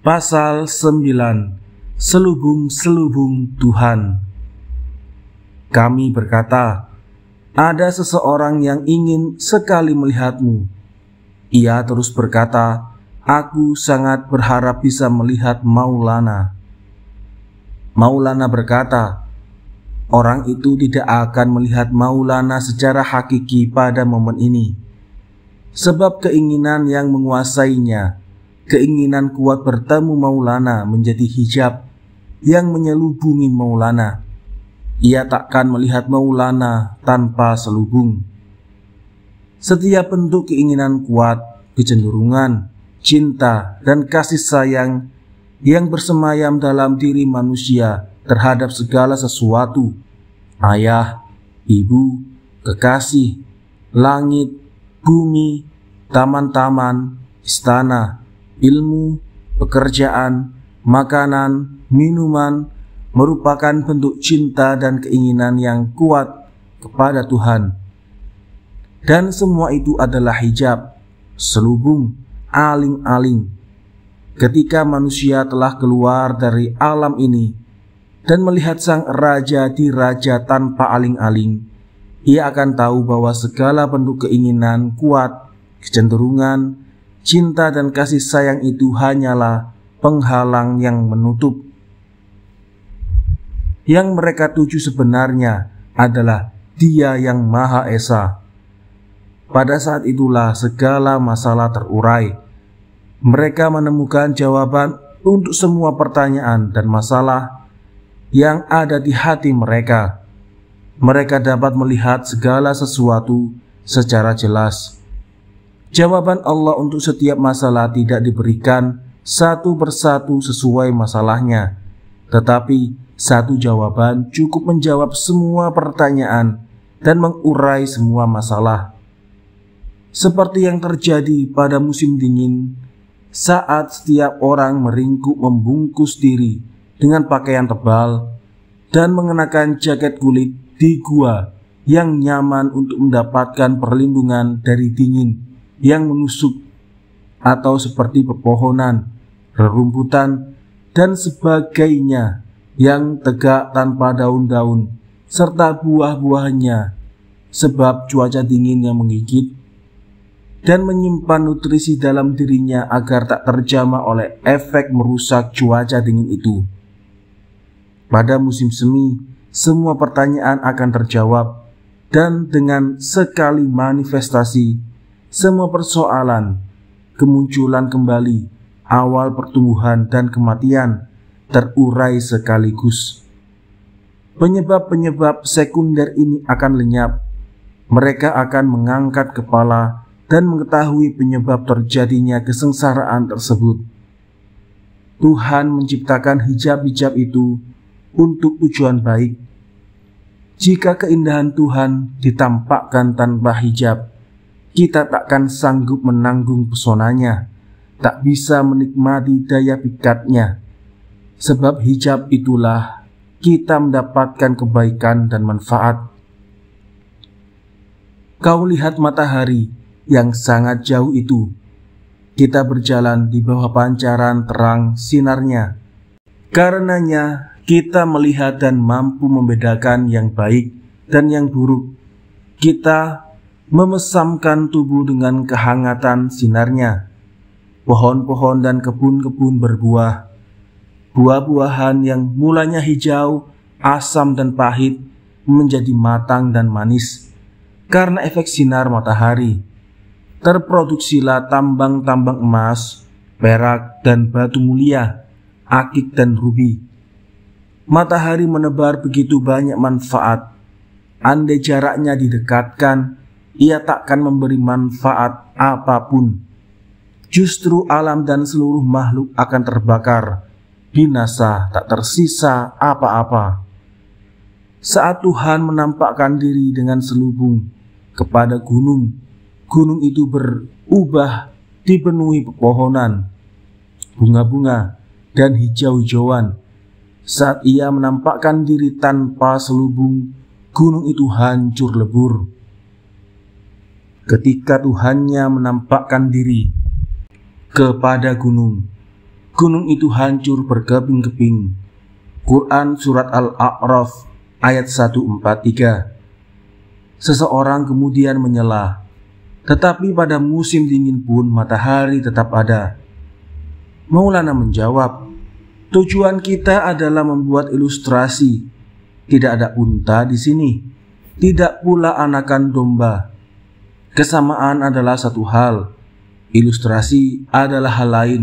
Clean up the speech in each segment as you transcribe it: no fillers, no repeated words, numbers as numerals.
Pasal 9. Selubung-selubung Tuhan. Kami berkata, ada seseorang yang ingin sekali melihatmu. Ia terus berkata, aku sangat berharap bisa melihat Maulana. Maulana berkata, orang itu tidak akan melihat Maulana secara hakiki pada momen ini, sebab keinginan yang menguasainya, keinginan kuat bertemu Maulana menjadi hijab yang menyelubungi Maulana. Ia takkan melihat Maulana tanpa selubung. Setiap bentuk keinginan kuat, kecenderungan, cinta, dan kasih sayang yang bersemayam dalam diri manusia terhadap segala sesuatu, ayah, ibu, kekasih, langit, bumi, taman-taman, istana, ilmu, pekerjaan, makanan, minuman, merupakan bentuk cinta dan keinginan yang kuat kepada Tuhan. Dan semua itu adalah hijab, selubung, aling-aling. Ketika manusia telah keluar dari alam ini dan melihat sang raja diraja tanpa aling-aling, ia akan tahu bahwa segala bentuk keinginan kuat, kecenderungan, cinta dan kasih sayang itu hanyalah penghalang yang menutup. Yang mereka tuju sebenarnya adalah Dia yang Maha Esa. Pada saat itulah segala masalah terurai. Mereka menemukan jawaban untuk semua pertanyaan dan masalah yang ada di hati mereka. Mereka dapat melihat segala sesuatu secara jelas. Jawaban Allah untuk setiap masalah tidak diberikan satu persatu sesuai masalahnya, tetapi satu jawaban cukup menjawab semua pertanyaan dan mengurai semua masalah. Seperti yang terjadi pada musim dingin, saat setiap orang meringkuk membungkus diri dengan pakaian tebal dan mengenakan jaket kulit di gua yang nyaman untuk mendapatkan perlindungan dari dingin yang menusuk, atau seperti pepohonan, rerumputan, dan sebagainya yang tegak tanpa daun-daun serta buah-buahnya, sebab cuaca dingin yang menggigit dan menyimpan nutrisi dalam dirinya agar tak terjamah oleh efek merusak cuaca dingin itu. Pada musim semi, semua pertanyaan akan terjawab, dan dengan sekali manifestasi, semua persoalan, kemunculan kembali, awal pertumbuhan dan kematian terurai sekaligus. Penyebab-penyebab sekunder ini akan lenyap. Mereka akan mengangkat kepala dan mengetahui penyebab terjadinya kesengsaraan tersebut. Tuhan menciptakan hijab-hijab itu untuk tujuan baik. Jika keindahan Tuhan ditampakkan tanpa hijab, kita takkan sanggup menanggung pesonanya, tak bisa menikmati daya pikatnya. Sebab hijab itulah kita mendapatkan kebaikan dan manfaat. Kau lihat matahari yang sangat jauh itu. Kita berjalan di bawah pancaran terang sinarnya. Karenanya kita melihat dan mampu membedakan yang baik dan yang buruk. Kita memesamkan tubuh dengan kehangatan sinarnya. Pohon-pohon dan kebun-kebun berbuah. Buah-buahan yang mulanya hijau, asam dan pahit menjadi matang dan manis karena efek sinar matahari. Terproduksilah tambang-tambang emas, perak dan batu mulia, akik dan rubi. Matahari menebar begitu banyak manfaat. Andai jaraknya didekatkan, ia takkan memberi manfaat apapun. Justru alam dan seluruh makhluk akan terbakar, binasa, tak tersisa apa-apa. Saat Tuhan menampakkan diri dengan selubung kepada gunung, gunung itu berubah dipenuhi pepohonan, bunga-bunga, dan hijau-hijauan. Saat ia menampakkan diri tanpa selubung, gunung itu hancur lebur. Ketika Tuhannya menampakkan diri kepada gunung, gunung itu hancur berkeping-keping. Quran Surat Al-A'raf ayat 143. Seseorang kemudian menyela, tetapi pada musim dingin pun matahari tetap ada. Maulana menjawab, tujuan kita adalah membuat ilustrasi. Tidak ada unta di sini, tidak pula anakan domba. Kesamaan adalah satu hal, ilustrasi adalah hal lain.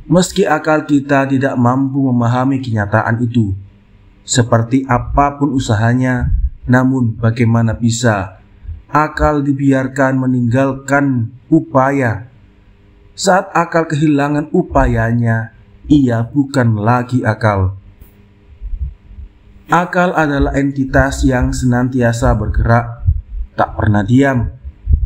Meski akal kita tidak mampu memahami kenyataan itu, seperti apapun usahanya, namun bagaimana bisa akal dibiarkan meninggalkan upaya? Saat akal kehilangan upayanya, ia bukan lagi akal. Akal adalah entitas yang senantiasa bergerak, tak pernah diam,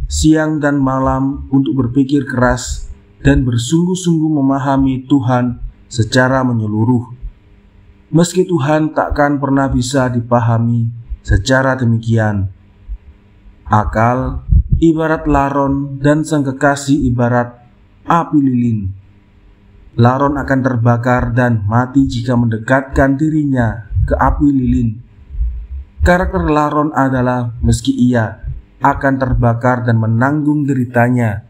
siang dan malam untuk berpikir keras dan bersungguh-sungguh memahami Tuhan secara menyeluruh. Meski Tuhan takkan pernah bisa dipahami secara demikian. Akal ibarat laron dan sang kekasih ibarat api lilin. Laron akan terbakar dan mati jika mendekatkan dirinya ke api lilin. Karakter laron adalah meski ia akan terbakar dan menanggung deritanya,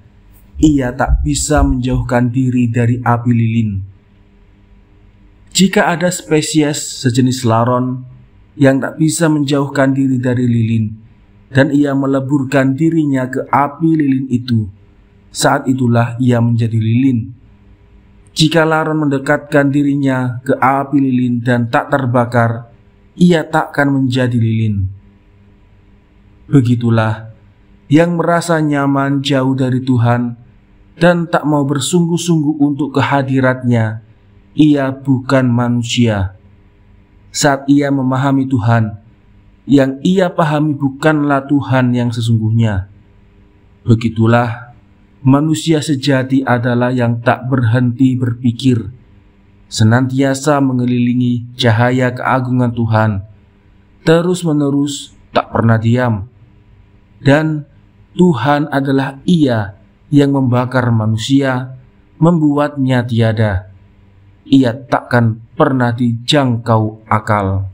ia tak bisa menjauhkan diri dari api lilin. Jika ada spesies sejenis laron yang tak bisa menjauhkan diri dari lilin, dan ia meleburkan dirinya ke api lilin itu, saat itulah ia menjadi lilin. Jika laron mendekatkan dirinya ke api lilin dan tak terbakar, ia takkan menjadi lilin. Begitulah yang merasa nyaman jauh dari Tuhan dan tak mau bersungguh-sungguh untuk kehadiratnya, ia bukan manusia. Saat ia memahami Tuhan, yang ia pahami bukanlah Tuhan yang sesungguhnya. Begitulah manusia sejati adalah yang tak berhenti berpikir, senantiasa mengelilingi cahaya keagungan Tuhan, terus-menerus tak pernah diam. Dan Tuhan adalah Ia yang membakar manusia, membuatnya tiada. Ia takkan pernah dijangkau akal.